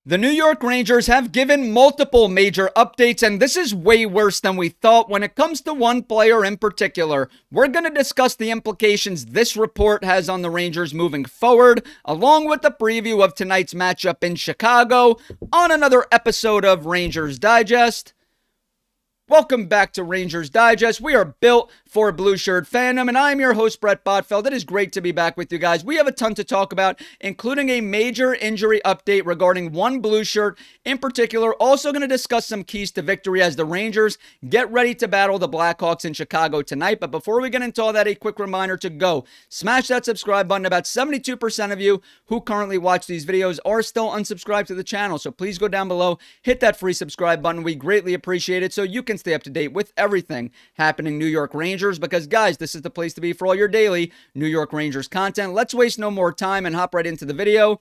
The New York Rangers have given multiple major updates, and this is way worse than we thought when it comes to one player in particular. We're going to discuss the implications this report has on the Rangers moving forward, along with the preview of tonight's matchup in Chicago on another episode of Rangers Digest. Welcome back to Rangers Digest. We are built for Blue Shirt fandom, and I'm your host, Bret Botfeld. It is great to be back with you guys. We have a ton to talk about, including a major injury update regarding one Blue Shirt in particular. Also going to discuss some keys to victory as the Rangers get ready to battle the Blackhawks in Chicago tonight. But before we get into all that, a quick reminder to go smash that subscribe button. About 72% of you who currently watch these videos are still unsubscribed to the channel, so please go down below, hit that free subscribe button. We greatly appreciate it so you can stay up to date with everything happening New York Rangers, because guys, this is the place to be for all your daily New York Rangers content. Let's waste no more time and hop right into the video.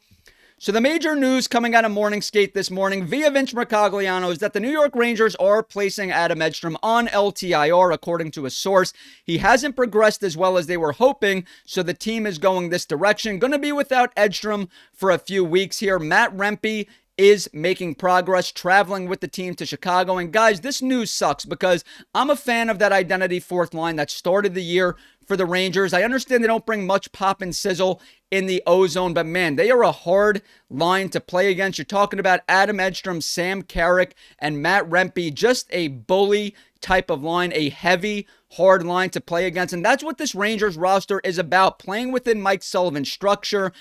So the major news coming out of Morning Skate this morning via Vince Mercogliano is that the New York Rangers are placing Adam Edstrom on LTIR, according to a source. He hasn't progressed as well as they were hoping, so the team is going this direction. Going to be without Edstrom for a few weeks here. Matt Rempe is making progress, traveling with the team to Chicago. And guys, this news sucks because I'm a fan of that identity fourth line that started the year for the Rangers. I understand they don't bring much pop and sizzle in the O-zone, but man, they are a hard line to play against. You're talking about Adam Edstrom, Sam Carrick, and Matt Rempe, just a bully type of line, a heavy, hard line to play against. And that's what this Rangers roster is about, playing within Mike Sullivan's structure,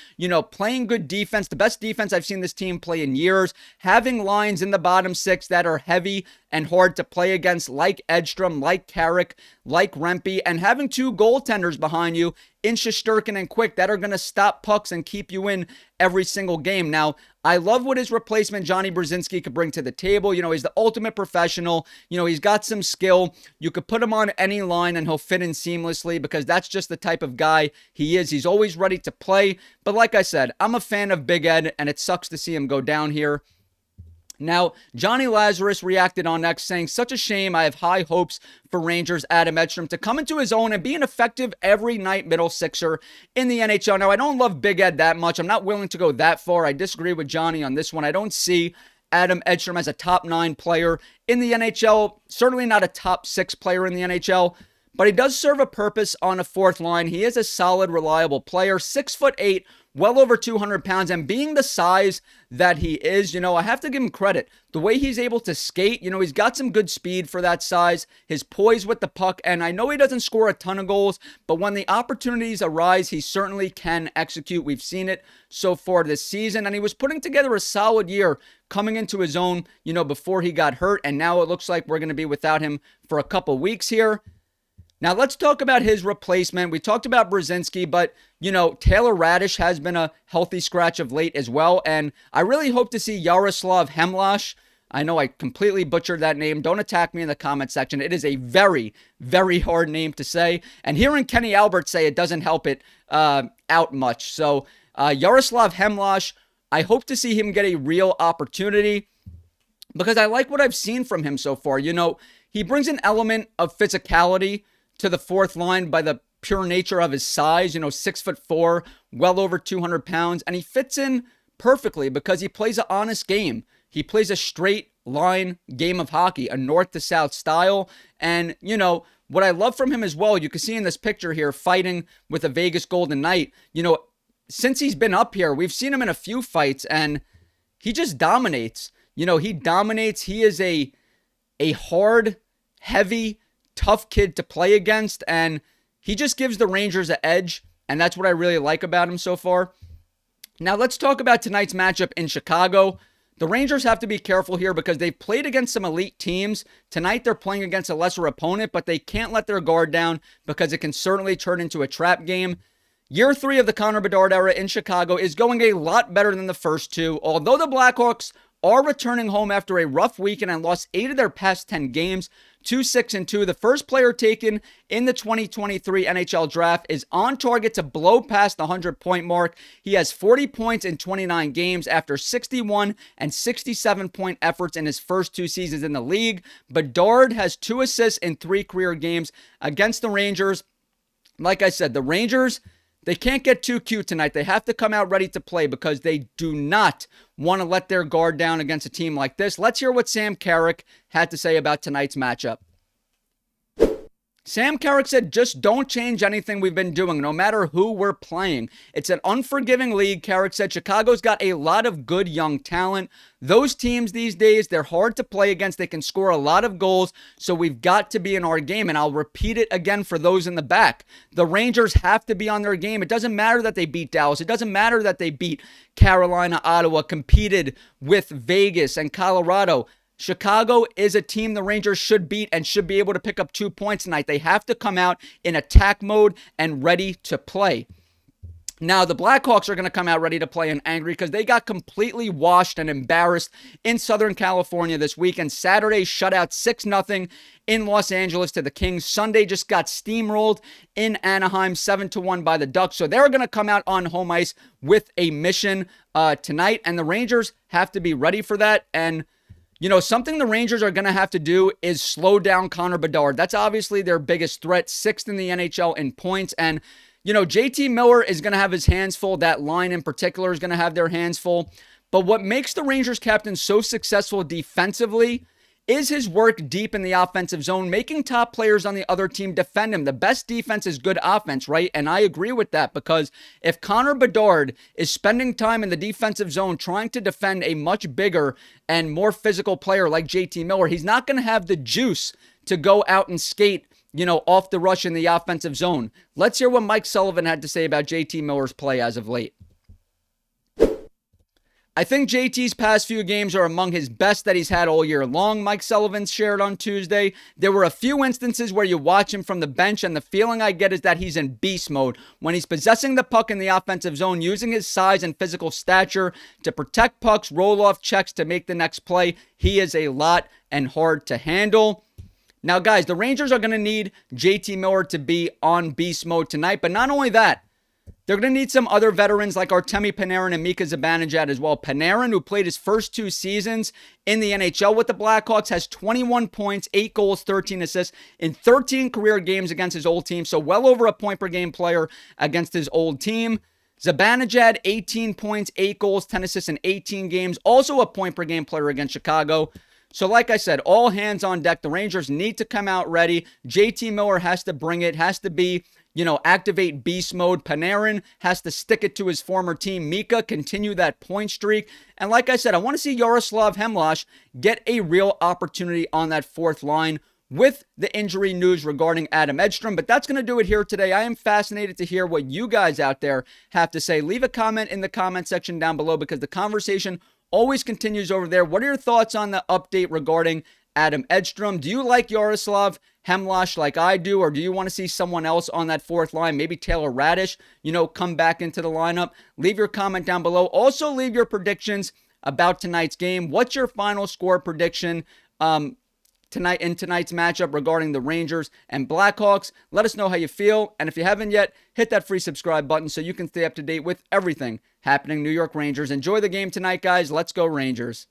playing good defense, the best defense I've seen this team play in years, having lines in the bottom six that are heavy and hard to play against, like Edstrom, like Carrick, like Rempe, and having two goaltenders behind you in Shesterkin and Quick that are going to stop pucks and keep you in every single game. Now, I love what his replacement, Johnny Brzezinski, could bring to the table. He's the ultimate professional. He's got some skill. You could put him on any line and he'll fit in seamlessly because that's just the type of guy he is. He's always ready to play. But like I said, I'm a fan of Big Ed, and it sucks to see him go down here. Now, Johnny Lazarus reacted on X saying, "Such a shame. I have high hopes for Rangers Adam Edstrom to come into his own and be an effective every night middle sixer in the NHL." Now, I don't love Big Ed that much. I'm not willing to go that far. I disagree with Johnny on this one. I don't see Adam Edstrom as a top 9 player in the NHL. Certainly not a top 6 player in the NHL. But he does serve a purpose on a fourth line. He is a solid, reliable player, 6'8", well over 200 pounds, and being the size that he is, I have to give him credit. The way he's able to skate, he's got some good speed for that size, his poise with the puck, and I know he doesn't score a ton of goals, but when the opportunities arise, he certainly can execute. We've seen it so far this season, and he was putting together a solid year coming into his own, before he got hurt, and now it looks like we're going to be without him for a couple weeks here. Now, let's talk about his replacement. We talked about Brzezinski, but, Taylor Radish has been a healthy scratch of late as well. And I really hope to see Yaroslav Hemlash. I know I completely butchered that name. Don't attack me in the comment section. It is a very, very hard name to say. And hearing Kenny Albert say it doesn't help it out much. So, Yaroslav Hemlash, I hope to see him get a real opportunity because I like what I've seen from him so far. He brings an element of physicality to the fourth line by the pure nature of his size, 6'4", well over 200 pounds, and he fits in perfectly because he plays an honest game. He plays a straight line game of hockey, a north to south style, and what I love from him as well, you can see in this picture here, fighting with a Vegas Golden Knight, since he's been up here, we've seen him in a few fights, and he just dominates. He dominates. He is a hard, heavy, tough kid to play against, and he just gives the Rangers an edge, and that's what I really like about him so far. Now, let's talk about tonight's matchup in Chicago. The Rangers have to be careful here because they've played against some elite teams. Tonight, they're playing against a lesser opponent, but they can't let their guard down because it can certainly turn into a trap game. Year 3 of the Connor Bedard era in Chicago is going a lot better than the first two, although the Blackhawks are returning home after a rough weekend and lost 8 of their past 10 games, 2-6-2. The first player taken in the 2023 NHL draft is on target to blow past the 100-point mark. He has 40 points in 29 games after 61 and 67-point efforts in his first 2 seasons in the league. Bedard has 2 assists in 3 career games against the Rangers. Like I said, the Rangers, They can't get too cute tonight. They have to come out ready to play because they do not want to let their guard down against a team like this. Let's hear what Sam Carrick had to say about tonight's matchup. Sam Carrick said, just don't change anything we've been doing, no matter who we're playing. It's an unforgiving league. Carrick said Chicago's got a lot of good young talent. Those teams these days, they're hard to play against. They can score a lot of goals, so we've got to be in our game. And I'll repeat it again for those in the back. The Rangers have to be on their game. It doesn't matter that they beat Dallas. It doesn't matter that they beat Carolina, Ottawa, competed with Vegas and Colorado. Chicago is a team the Rangers should beat and should be able to pick up 2 points tonight. They have to come out in attack mode and ready to play. Now, the Blackhawks are going to come out ready to play and angry because they got completely washed and embarrassed in Southern California this weekend. Saturday shut out 6-0 in Los Angeles to the Kings. Sunday just got steamrolled in Anaheim 7-1 by the Ducks. So they're going to come out on home ice with a mission tonight, and the Rangers have to be ready for that. And you know, something the Rangers are going to have to do is slow down Connor Bedard. That's obviously their biggest threat, 6th in the NHL in points. And, you know, JT Miller is going to have his hands full. That line in particular is going to have their hands full. But what makes the Rangers captain so successful defensively is his work deep in the offensive zone, making top players on the other team defend him. The best defense is good offense, right? And I agree with that because if Connor Bedard is spending time in the defensive zone trying to defend a much bigger and more physical player like JT Miller, he's not going to have the juice to go out and skate, you know, off the rush in the offensive zone. Let's hear what Mike Sullivan had to say about JT Miller's play as of late. I think JT's past few games are among his best that he's had all year long, Mike Sullivan shared on Tuesday. There were a few instances where you watch him from the bench, and the feeling I get is that he's in beast mode. When he's possessing the puck in the offensive zone, using his size and physical stature to protect pucks, roll off checks to make the next play, he is a lot and hard to handle. Now, guys, the Rangers are going to need JT Miller to be on beast mode tonight, but not only that, they're going to need some other veterans like Artemi Panarin and Mika Zibanejad as well. Panarin, who played his first 2 seasons in the NHL with the Blackhawks, has 21 points, 8 goals, 13 assists in 13 career games against his old team. So well over a point per game player against his old team. Zibanejad, 18 points, 8 goals, 10 assists in 18 games. Also a point per game player against Chicago. So like I said, all hands on deck. The Rangers need to come out ready. JT Miller has to bring it, has to be, you know, activate beast mode. Panarin has to stick it to his former team. Mika, continue that point streak. And like I said, I want to see Yaroslav Hemlash get a real opportunity on that 4th line with the injury news regarding Adam Edstrom. But that's going to do it here today. I am fascinated to hear what you guys out there have to say. Leave a comment in the comment section down below because the conversation always continues over there. What are your thoughts on the update regarding Adam Edstrom? Do you like Yaroslav Hemlash like I do, or do you want to see someone else on that 4th line? Maybe Taylor Radish, you know, come back into the lineup. Leave your comment down below. Also, leave your predictions about tonight's game. What's your final score prediction tonight in tonight's matchup regarding the Rangers and Blackhawks? Let us know how you feel. And if you haven't yet, hit that free subscribe button so you can stay up to date with everything happening New York Rangers. Enjoy the game tonight, guys. Let's go Rangers.